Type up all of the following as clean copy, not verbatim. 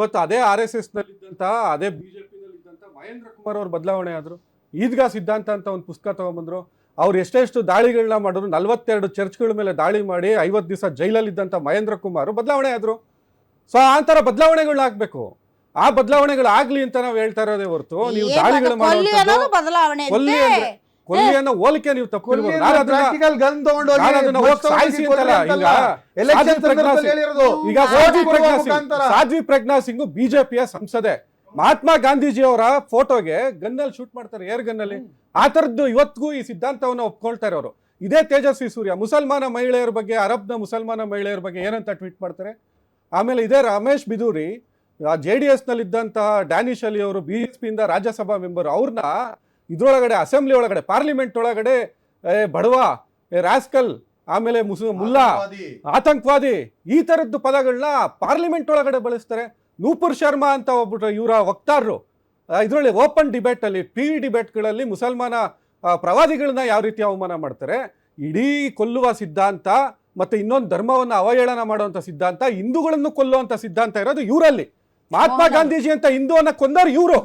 ಇವತ್ತು ಅದೇ RSS ನಲ್ಲಿದ್ದಂಥ ಅದೇ BJP ನಲ್ಲಿದ್ದಂಥ ಮಹೇಂದ್ರ ಕುಮಾರ್ ಅವರು ಬದಲಾವಣೆ ಆದರು. ಈದ್ಗಾ ಸಿದ್ಧಾಂತ ಅಂತ ಒಂದು ಪುಸ್ತಕ ತಗೊಂಬಂದ್ರು. ಅವ್ರು ಎಷ್ಟೆಷ್ಟು ದಾಳಿಗಳನ್ನ ಮಾಡಿದ್ರು, 42 ಚರ್ಚ್ಗಳ ಮೇಲೆ ದಾಳಿ ಮಾಡಿ 50 ದಿವಸ ಜೈಲಲ್ಲಿದ್ದಂಥ ಮಹೇಂದ್ರ ಕುಮಾರ್ ಬದಲಾವಣೆ ಆದರು. ಸೊ ಆ ಥರ ಬದಲಾವಣೆಗಳಾಗಬೇಕು. ಆ ಬದಲಾವಣೆಗಳಾಗ್ಲಿ ಅಂತ ನಾವು ಹೇಳ್ತಾ ಇರೋದೇ ಹೊರತು ನೀವು ದಾಳಿಗಳು ಕೊಲ್ಲಿ ಅನ್ನೋ ಹೋಲಿಕೆ ನೀವು ತಪ್ಪು. ಸಾಧ್ವಿ ಪ್ರಜ್ಞಾ ಸಿಂಗ್ ಬಿಜೆಪಿಯ ಸಂಸದೆ. ಮಹಾತ್ಮ ಗಾಂಧೀಜಿ ಅವರ ಫೋಟೋಗೆ ಗನ್ನಲ್ಲಿ ಶೂಟ್ ಮಾಡ್ತಾರೆ, ಏರ್ ಗನ್ನಲ್ಲಿ. ಆ ಥರದ್ದು ಇವತ್ತಿಗೂ ಈ ಸಿದ್ಧಾಂತವನ್ನು ಒಪ್ಕೊಳ್ತಾ ಇರೋರು. ಇದೇ ತೇಜಸ್ವಿ ಸೂರ್ಯ ಮುಸಲ್ಮಾನ ಮಹಿಳೆಯರ ಬಗ್ಗೆ, ಅರಬ್ನ ಮುಸಲ್ಮಾನ ಮಹಿಳೆಯರ ಬಗ್ಗೆ ಏನಂತ ಟ್ವೀಟ್ ಮಾಡ್ತಾರೆ. ಆಮೇಲೆ ಇದೇ ರಮೇಶ್ ಬಿದೂರಿ JDS ನಲ್ಲಿದ್ದಂಥ ಡ್ಯಾನಿಶ್ ಅಲಿ ಅವರು BJP ಇಂದ ರಾಜ್ಯಸಭಾ ಮೆಂಬರ್, ಅವ್ರನ್ನ ಇದ್ರೊಳಗಡೆ ಅಸೆಂಬ್ಲಿ ಒಳಗಡೆ ಪಾರ್ಲಿಮೆಂಟ್ ಒಳಗಡೆ ಬಡವಾ, ರಾಸ್ಕಲ್, ಆಮೇಲೆ ಮುಲ್ಲಾ, ಆತಂಕವಾದಿ, ಈ ಥರದ್ದು ಪದಗಳನ್ನ ಪಾರ್ಲಿಮೆಂಟ್ ಒಳಗಡೆ ಬಳಸ್ತಾರೆ. ನೂಪುರ್ ಶರ್ಮಾ ಅಂತ ಒಬ್ಬರು ಇವರ ವಕ್ತಾರರು ಇದರಲ್ಲಿ ಓಪನ್ ಡಿಬೇಟಲ್ಲಿ PV ಡಿಬೇಟ್ಗಳಲ್ಲಿ ಮುಸಲ್ಮಾನ ಪ್ರವಾದಿಗಳನ್ನ ಯಾವ ರೀತಿ ಅವಮಾನ ಮಾಡ್ತಾರೆ. ಇಡೀ ಕೊಲ್ಲುವ ಸಿದ್ಧಾಂತ ಮತ್ತು ಇನ್ನೊಂದು ಧರ್ಮವನ್ನು ಅವಹೇಳನ ಮಾಡುವಂಥ ಸಿದ್ಧಾಂತ, ಹಿಂದೂಗಳನ್ನು ಕೊಲ್ಲುವಂಥ ಸಿದ್ಧಾಂತ ಇರೋದು ಇವರಲ್ಲಿ. ಮಹಾತ್ಮ ಗಾಂಧೀಜಿ ಅಂತ ಹಿಂದೂವನ್ನ ಕೊಂದವರು ಇವರು.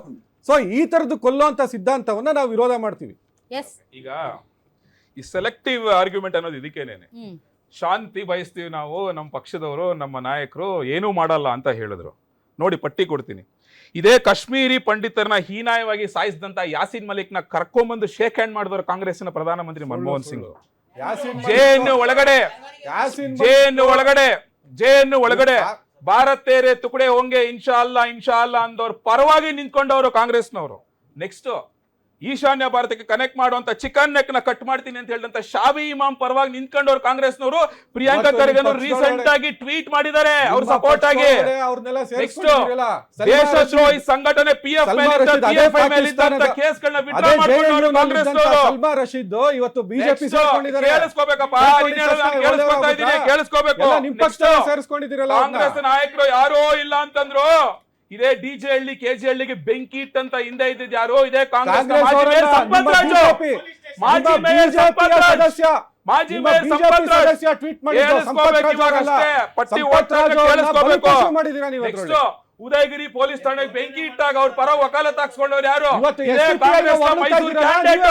ಸೊ ಈ ಥರದ್ದು ಕೊಲ್ಲುವಂಥ ಸಿದ್ಧಾಂತವನ್ನ ನಾವು ವಿರೋಧ ಮಾಡ್ತೀವಿ. ಈಗ ಈ ಸೆಲೆಕ್ಟಿವ್ ಆರ್ಗ್ಯುಮೆಂಟ್ ಅನ್ನೋದು ಇದಕ್ಕೇನೇನೆ. ಶಾಂತಿ ಬಯಸ್ತೀವಿ ನಾವು, ನಮ್ಮ ಪಕ್ಷದವರು, ನಮ್ಮ ನಾಯಕರು ಏನೂ ಮಾಡಲ್ಲ ಅಂತ ಹೇಳಿದ್ರು. ನೋಡಿ, ಪಟ್ಟಿ ಕೊಡ್ತೀನಿ. ಇದೇ ಕಾಶ್ಮೀರಿ ಪಂಡಿತರನ್ನ ಹೀನಾಯವಾಗಿ ಸಾಯಿಸಿದಂತ ಯಾಸೀನ್ ಮಲಿಕ್ನ ಕರ್ಕೊಂಬಂದು ಶೇಕ್ ಹ್ಯಾಂಡ್ ಮಾಡಿದವರು ಕಾಂಗ್ರೆಸ್ಸಿನ ಪ್ರಧಾನಮಂತ್ರಿ ಮನಮೋಹನ್ ಸಿಂಗ್. ಜೆಎನ್ ಒಳಗಡೆ ಭಾರತ್ ತೇರೆ ತುಕಡೆ ಹೋಂಗೆ ಇನ್ಶಾ ಅಲ್ಲಾ ಅಂದವ್ರ ಪರವಾಗಿ ನಿಂತ್ಕೊಂಡವರು ಕಾಂಗ್ರೆಸ್ನವರು. ನೆಕ್ಸ್ಟ್ ಈಶಾನ್ಯ ಭಾರತಕ್ಕೆ ಕನೆಕ್ಟ್ ಮಾಡುವಂತ ಚಿಕನ್ ನೆಕ್ ನ ಕಟ್ ಮಾಡ್ತೀನಿ ಅಂತ ಹೇಳಿದಂತ ಶಾಬಿ ಇಮಾಮ್ ಪರವಾಗಿ ನಿಂತ್ಕೊಂಡವ್ರು ಕಾಂಗ್ರೆಸ್ನವರು. ಪ್ರಿಯಾಂಕಾ ಖರ್ಗೆ ರೀಸೆಂಟ್ ಆಗಿ ಟ್ವೀಟ್ ಮಾಡಿದ್ದಾರೆ ಅವ್ರ ಸಪೋರ್ಟ್ ಆಗಿ. ನೆಕ್ಸ್ಟ್ ದೇಶದ್ರೋಹಿ ಸಂಘಟನೆ PF ಕೇಸ್ಗಳನ್ನ ವಿಡ್ರಾ ಮಾಡ್ಕೊಂಡವರು ಕಾಂಗ್ರೆಸ್ನವರು. ಸಲ್ಮಾ ರಶೀದ್ ಇವತ್ತು ಬಿಜೆಪಿ ಕೇಳಿಸ್ಕೋಬೇಕಪ್ಪ, ಕೇಳಿಸ್ಕೊತಾ ಇದ್ದೀನಿ, ಕೇಳಿಸ್ಕೋಬೇಕು. ಕಾಂಗ್ರೆಸ್ ನಾಯಕರು ಯಾರೋ ಇಲ್ಲ ಅಂತಂದ್ರು. ಇದೇ DJ ಹಳ್ಳಿ KG ಹಳ್ಳಿಗೆ ಬೆಂಕಿ ಇಟ್ಟಂತ ಹಿಂದೆ ಇದ್ದಿದ್ ಯಾರು? ಇದೇ ಕಾಂಗ್ರೆಸ್ ಮಾಜಿ ಮೇಯರ್ ಸಂಪತ್ ರಾಜ್. ಕೇಳಿಸ್ಕೋಬೇಕು ಇವಾಗ ಅಷ್ಟೇ, ಪಟ್ಟಿ ಕೇಳಿಸ್ಕೋಬೇಕು. ನೆಕ್ಸ್ಟ್ ಉದಯಗಿರಿ ಪೊಲೀಸ್ ಠಾಣೆಗೆ ಬೆಂಕಿ ಇಟ್ಟಾಗ ಅವ್ರ ಪರ ವಕಾಲತ್ ಹಾಕ್ಸ್ಕೊಂಡವ್ರು ಯಾರು? ಮೈಸೂರು ಕ್ಯಾಂಡಿಡೇಟ್.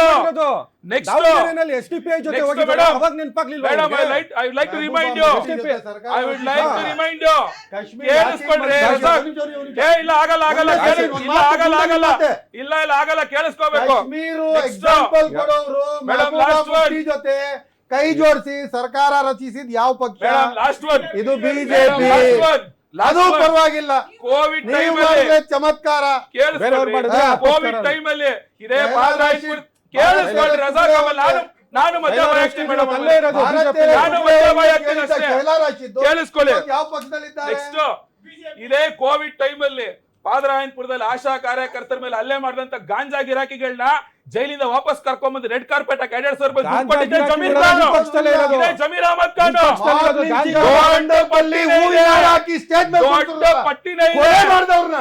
ಜೊತೆ ಕೈ ಜೋಡಿಸಿ ಸರ್ಕಾರ ರಚಿಸಿದ ಯಾವ ಪಕ್ಷ? ಇದು ಬಿಜೆಪಿ. ಅದು ಪರವಾಗಿಲ್ಲ. ಕೋವಿಡ್ ಚಮತ್ಕಾರ. ಕೋವಿಡ್ ಟೈಮ್ ಅಲ್ಲಿ ಇದೇ ಕೇಳಿಸ್ಕೊಳ್ಳಿ ರಜಾ ಕಮಲ್. ನಾನು ಕೇಳಿಸ್ಕೊಳ್ಳಿ. ನೆಕ್ಸ್ಟ್ ಇದೇ ಕೋವಿಡ್ ಟೈಮ್ ಅಲ್ಲಿ ಪಾದರಾಯನ್ಪುರದಲ್ಲಿ ಆಶಾ ಕಾರ್ಯಕರ್ತರ ಮೇಲೆ ಹಲ್ಲೆ ಮಾಡಿದಂತ ಗಾಂಜಾ ಗಿರಾಕಿಗಳನ್ನ ಜೈಲಿಂದ ವಾಪಸ್ ಕರ್ಕೊಂಡ್ಬಂದು ರೆಡ್ ಕಾರ್ಪೆಟ್ ಹಾಕಿ ₹2,500 ಜಮೀರ್ ಅಹಮದ್ ಖಾನ್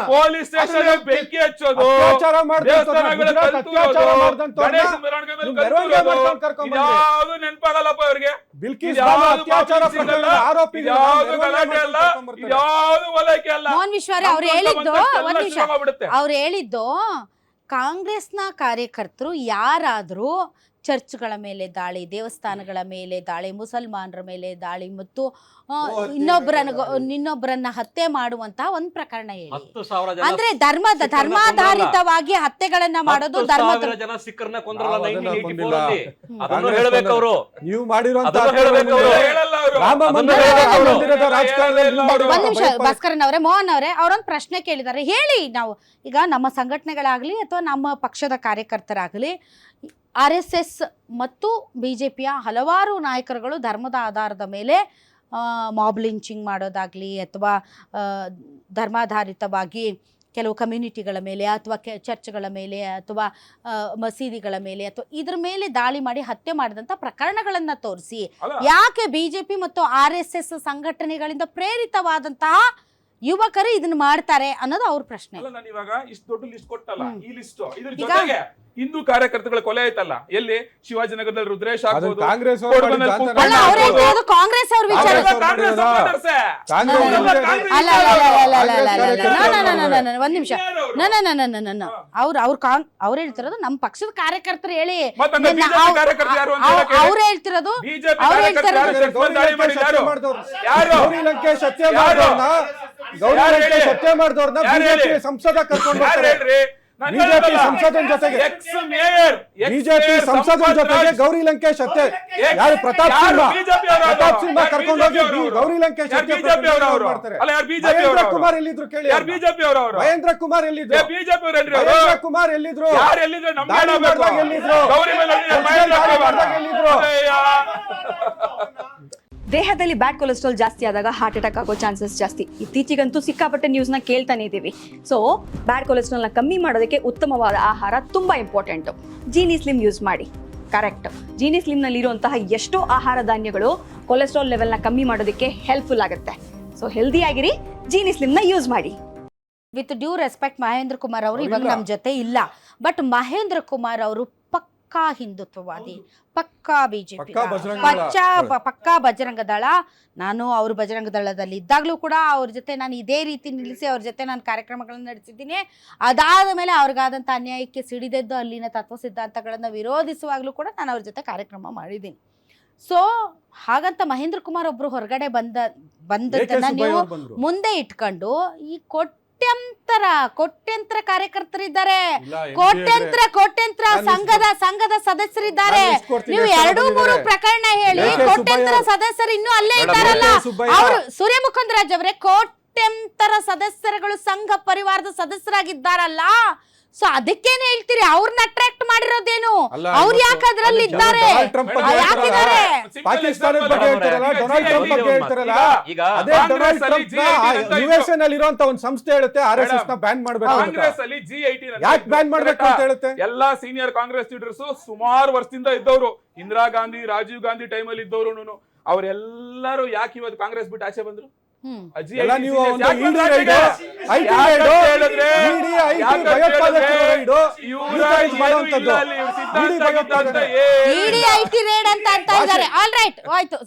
ಪೊಲೀಸ್ ಸ್ಟೇಷನ್ ಬೆಂಕಿ ಹಚ್ಚೋದು, ಯಾವ್ದು ನೆನಪಾಗಲ್ಲಪ್ಪ ಅವ್ರಿಗೆ. ಯಾವ್ದು ವಲಯಕ್ಕೆ ಅಲ್ಲ. ಅವ್ರು ಹೇಳಿದ್ದು ಕಾಂಗ್ರೆಸ್ನ ಕಾರ್ಯಕರ್ತರು ಯಾರಾದರೂ ಚರ್ಚ್ಗಳ ಮೇಲೆ ದಾಳಿ, ದೇವಸ್ಥಾನಗಳ ಮೇಲೆ ದಾಳಿ, ಮುಸಲ್ಮಾನರ ಮೇಲೆ ದಾಳಿ ಮತ್ತು ಇನ್ನೊಬ್ಬರನ್ನ ಹತ್ಯೆ ಮಾಡುವಂತಹ ಒಂದು ಪ್ರಕರಣ ಹೇಳಿ. ಅಂದ್ರೆ ಧರ್ಮಾಧಾರಿತವಾಗಿ ಹತ್ಯೆಗಳನ್ನ ಮಾಡೋದು ಭಾಸ್ಕರನ್ ಅವರೇ, ಮೋಹನ್ ಅವರೇ, ಅವರೊಂದು ಪ್ರಶ್ನೆ ಕೇಳಿದ್ದಾರೆ. ಹೇಳಿ, ನಾವು ಈಗ ನಮ್ಮ ಸಂಘಟನೆಗಳಾಗ್ಲಿ ಅಥವಾ ನಮ್ಮ ಪಕ್ಷದ ಕಾರ್ಯಕರ್ತರಾಗಲಿ RSS ಮತ್ತು BJPಯ ಹಲವಾರು ನಾಯಕರುಗಳು ಧರ್ಮದ ಆಧಾರದ ಮೇಲೆ ಮಾಬ್ ಲಿಂಚಿಂಗ್ ಮಾಡೋದಾಗಲಿ ಅಥವಾ ಧರ್ಮಾಧಾರಿತವಾಗಿ ಕೆಲವು ಕಮ್ಯುನಿಟಿಗಳ ಮೇಲೆ ಅಥವಾ ಚರ್ಚ್ಗಳ ಮೇಲೆ ಅಥವಾ ಮಸೀದಿಗಳ ಮೇಲೆ ಅಥವಾ ಇದ್ರ ಮೇಲೆ ದಾಳಿ ಮಾಡಿ ಹತ್ಯೆ ಮಾಡಿದಂಥ ಪ್ರಕರಣಗಳನ್ನು ತೋರಿಸಿ ಯಾಕೆ BJP ಮತ್ತು RSS ಸಂಘಟನೆಗಳಿಂದ ಪ್ರೇರಿತವಾದಂತಹ ಯುವಕರು ಇದನ್ನ ಮಾಡ್ತಾರೆ ಅನ್ನೋದು ಅವ್ರ ಪ್ರಶ್ನೆ. ನಾನು ಇವಾಗ ಇಷ್ಟು ದೊಡ್ಡ ಲಿಸ್ಟ್ ಕೊಟ್ಟಲ್ಲ, ಈ ಲಿಸ್ಟ್ ಇದ್ರ ಜೊತೆಗೆ ಹಿಂದೂ ಕಾರ್ಯಕರ್ತಗಳ ಕೊಲೆ ಆಯ್ತಲ್ಲ, ಎಲ್ಲಿ ಶಿವಾಜಿನಗರದಲ್ಲಿ ರುದ್ರೇಶ್ ಅದನ್ನ ಆಗ್ಬೋದು, ಕಾಂಗ್ರೆಸ್ ಅವ್ರು ಕೊಡಗನಲ್ಲಿ ಮಾಡಿದ್ದು ಅಂತ ಕುಪ್ಪಳ್ಳಿ ಅಲ್ಲ ಅವ್ರು ಆಗ್ಬೋದು. ಹೇಳ್ತಿರೋದು ಕಾಂಗ್ರೆಸ್ ಅವ್ರ ವಿಚಾರ. ಕಾಂಗ್ರೆಸ್ supporters ಏ. ಕಾಂಗ್ರೆಸ್ ಅವರೆಲ್ಲ ಅವ್ರು ಕಾಂಗ್ರೆಸ್ ಅಲ್ಲ ಒಂದ್ ನಿಮಿಷ, ಅವ್ರು ಹೇಳ್ತಿರೋದು ನಮ್ಮ ಪಕ್ಷದ ಕಾರ್ಯಕರ್ತರು ಹೇಳಿ, ಮತ್ತೆ ಹಂಗಾರೆ BJP ಕಾರ್ಯಕರ್ತರು ಯಾರು ಅಂತ ಹೇಳಕ್ಕೆ ಅವ್ರು ಹೇಳ್ತಿರೋದು ಬಿಜೆಪಿ ಅವ್ರು ಕಾರ್ಯಕರ್ತರು ಯಾರು ಹೇಳ್ತಿರೋದು ಸೆಕ್ಸುವಲ್ ದಾಳಿ ಮಾಡಿದ್ದು ಯಾರು? ಯಾರು? ಗೌರಿ ಲಂಕೇಶ್ ಹತ್ಯೆ ಮಾಡಿದವ್ರನ್ನ ಯಾರು ಹೇಳಿ? ಬಿಜೆಪಿ ಸಂಸದ ಕರ್ಕೊಂಡು ಯಾರು ಹೋಗ್ತಾರೆ. ಹೇಳ್ರಿ? ನಾನು ಬಿಜೆಪಿ ಹೇಳೋದಲ್ಲ. ಸಂಸದನ ಜೊತೆಗೆ ex-mayor, ಬಿಜೆಪಿ ಸಂಸದನ ಸಂಪತ್ ಜೊತೆಗೆ ರಾಜ್. ಗೌರಿ ಲಂಕೇಶ್ ಹತ್ಯೆ ಯಾರು ಯಾರು ಪ್ರತಾಪ್ ಯಾರು ಸಿಂಹ BJP ಅವರು? ಪ್ರತಾಪ್ ಸಿಂಹ ಯಾರು ಕರ್ಕೊಂಡು BJP ಹೋಗಿ ಅವರು? ಗೌರಿ ಲಂಕೇಶ್ ಯಾರು ಹತ್ಯೆ BJP ಅವರು? ಪ್ರಕರಣ ಮಾಡ್ತಾರೆ. ಅಲ್ಲ, ಯಾರು BJP ಮಹೇಂದ್ರ ಅವರು? ಕುಮಾರ್ ಎಲ್ಲಿದ್ರು ಕೇಳಿ. ಯಾರು ಬಿಜೆಪಿ ಅವರು? ಮಹೇಂದ್ರ ಕುಮಾರ್ ಎಲ್ಲಿದ್ರು? ಬಿಜೆಪಿ ಅವರು ಏನ್ರಿ ಅವರು? ಮಹೇಂದ್ರ ಕುಮಾರ್ ಎಲ್ಲಿದ್ರು? ಯಾರು ಎಲ್ಲಿದ್ರು? ನಮ್ಗೆ ದಾಳಿ ಹೇಳ್ಬೇಕು. ಮಾಡಿದಾಗ ಎಲ್ಲಿದ್ರು? ಗೌರಿ ಮೇಲೆ ಎಲ್ಲಿದ್ರು? ದಾಳಿ ಮಹೇಂದ್ರ ಕುಮಾರ್. ಮಾಡಿದಾಗ ಎಲ್ಲಿದ್ರು? ಅಯ್ಯಯ್ಯ. ದೇಹದಲ್ಲಿ ಬ್ಯಾಡ್ ಕೊಲೆಸ್ಟ್ರಾಲ್ ಜಾಸ್ತಿ ಆದಾಗ ಹಾರ್ಟ್ ಅಟ್ಯಾಕ್ ಆಗೋ ಚಾನ್ಸಸ್ ಜಾಸ್ತಿ. ಇತ್ತೀಚೆಗಂತೂ ಸಿಕ್ಕಾಪಟ್ಟೆ ನ್ಯೂಸ್ನ ಕೇಳ್ತಾನೆ ಇದ್ದೀವಿ. ಸೊ ಬ್ಯಾಡ್ ಕೊಲೆಸ್ಟ್ರಾಲ್ನ ಕಮ್ಮಿ ಮಾಡೋದಕ್ಕೆ ಉತ್ತಮವಾದ ಆಹಾರ ತುಂಬ ಇಂಪಾರ್ಟೆಂಟು. ಜೀನಿ ಸ್ಲಿಮ್ ಯೂಸ್ ಮಾಡಿ. ಕರೆಕ್ಟ್, ಜೀನಿ ಸ್ಲಿಮ್ನಲ್ಲಿರುವಂತಹ ಎಷ್ಟೋ ಆಹಾರ ಧಾನ್ಯಗಳು ಕೊಲೆಸ್ಟ್ರಾಲ್ ಲೆವೆಲ್ನ ಕಮ್ಮಿ ಮಾಡೋದಕ್ಕೆ ಹೆಲ್ಪ್ಫುಲ್ ಆಗುತ್ತೆ. ಸೊ ಹೆಲ್ದಿಯಾಗಿರಿ, ಜೀನಿ ಸ್ಲಿಮ್ನ ಯೂಸ್ ಮಾಡಿ. With due respect, Mahendra Kumar ಅವರು ಇವಾಗ ನಮ್ಮ ಜೊತೆ ಇಲ್ಲ. ಬಟ್ ಮಹೇಂದ್ರ ಕುಮಾರ್ ಅವರು ಪಕ್ಕಾ ಹಿಂದುತ್ವವಾದಿ, ಪಕ್ಕಾ ಬಿಜೆಪಿ, ಪಕ್ಕಾ ಬಜರಂಗ ದಳ. ನಾನು ಅವ್ರ ಬಜರಂಗ ದಳದಲ್ಲಿ ಇದ್ದಾಗಲೂ ಕೂಡ ಅವ್ರ ಜೊತೆ ನಾನು ಇದೇ ರೀತಿ ನಿಲ್ಲಿಸಿ ಅವ್ರ ಜೊತೆ ನಾನು ಕಾರ್ಯಕ್ರಮಗಳನ್ನು ನಡೆಸಿದ್ದೀನಿ. ಅದಾದ ಮೇಲೆ ಅವ್ರಿಗಾದಂಥ ಅನ್ಯಾಯಕ್ಕೆ ಸಿಡಿದೆದ್ದು ಅಲ್ಲಿನ ತತ್ವ ಸಿದ್ಧಾಂತಗಳನ್ನು ವಿರೋಧಿಸುವಾಗಲೂ ಕೂಡ ನಾನು ಅವ್ರ ಜೊತೆ ಕಾರ್ಯಕ್ರಮ ಮಾಡಿದ್ದೀನಿ. ಸೊ ಹಾಗಂತ ಮಹೇಂದ್ರ ಕುಮಾರ್ ಒಬ್ರು ಹೊರಗಡೆ ಬಂದದ್ದನ್ನ ನೀವು ಮುಂದೆ ಇಟ್ಕೊಂಡು ಈ ಕೋಟ್ಯಂತರ ಕಾರ್ಯಕರ್ತರಿದ್ದಾರೆ, ಕೋಟ್ಯಂತರ ಸಂಘದ ಸದಸ್ಯರಿದ್ದಾರೆ. ನೀವು 2-3 ಪ್ರಕರಣ ಹೇಳಿ, ಕೋಟ್ಯಂತರ ಸದಸ್ಯರು ಇನ್ನೂ ಅಲ್ಲೇ ಇದ್ದಾರಲ್ಲ. ಅವರು ಸೂರ್ಯ ಮುಖಂದರಾಜ್ ಅವರೇ, ಕೋಟ್ಯಂತರ ಸದಸ್ಯರುಗಳು ಸಂಘ ಪರಿವಾರದ ಸದಸ್ಯರಾಗಿದ್ದಾರಲ್ಲ. ಸೊ ಅದಕ್ಕೇನೆ ಹೇಳ್ತೀರಿ ಅವ್ರನ್ನ ಅಟ್ರಾಕ್ಟ್ ಮಾಡಿರೋದೇನು? ಅವ್ರು ಯಾಕೆ ಅದ್ರಲ್ಲಿ ಇದ್ದಾರೆ? ಯಾಕಿದ್ದಾರೆ? ಪಾಕಿಸ್ತಾನದ ಬಗ್ಗೆ ಹೇಳ್ತಾರಲ್ಲ, ಡೊನಾಲ್ಡ್ ಟ್ರಂಪ್ ಬಗ್ಗೆ ಹೇಳ್ತಾರಲ್ಲ. ಅದೇ ಡೊನಾಲ್ಡ್ ಟ್ರಂಪ್ USA ನಲ್ಲಿ ಇರುವಂತ ಒಂದು ಸಂಸ್ಥೆ ಹೇಳುತ್ತೆ RSS ನ ಬ್ಯಾನ್ ಮಾಡಬೇಕು. ಕಾಂಗ್ರೆಸ್ ಅಲ್ಲಿ G18 ಯಾಕೆ ಬ್ಯಾನ್ ಮಾಡಬೇಕು ಅಂತ ಹೇಳುತ್ತೆ. ಎಲ್ಲಾ ಸೀನಿಯರ್ ಕಾಂಗ್ರೆಸ್ ಲೀಡರ್ಸ್ ಸುಮಾರು ವರ್ಷದಿಂದ ಇದ್ದವರು, ಇಂದಿರಾ ಗಾಂಧಿ, ರಾಜೀವ್ ಗಾಂಧಿ ಟೈಮ್ ಅಲ್ಲಿ ಇದ್ದವರು, ಅವರೆಲ್ಲರೂ ಯಾಕೆ ಇವತ್ತು ಕಾಂಗ್ರೆಸ್ ಬಿಟ್ಟು ಆಚೆ ಬಂದ್ರು? ನೀವು ಒಂದು ED raid, IT raid, ED IT ಭಯೋತ್ಪಾದಕರ ರೈಡ್, ಮಾಡುವಂತದ್ದು ಇಡಿ ಐಟಿ ರೈಡ್ ಅಂತ ಇದ್ದಾರೆ. ಆಲ್ ರೈಟ್, ಆಯ್ತು.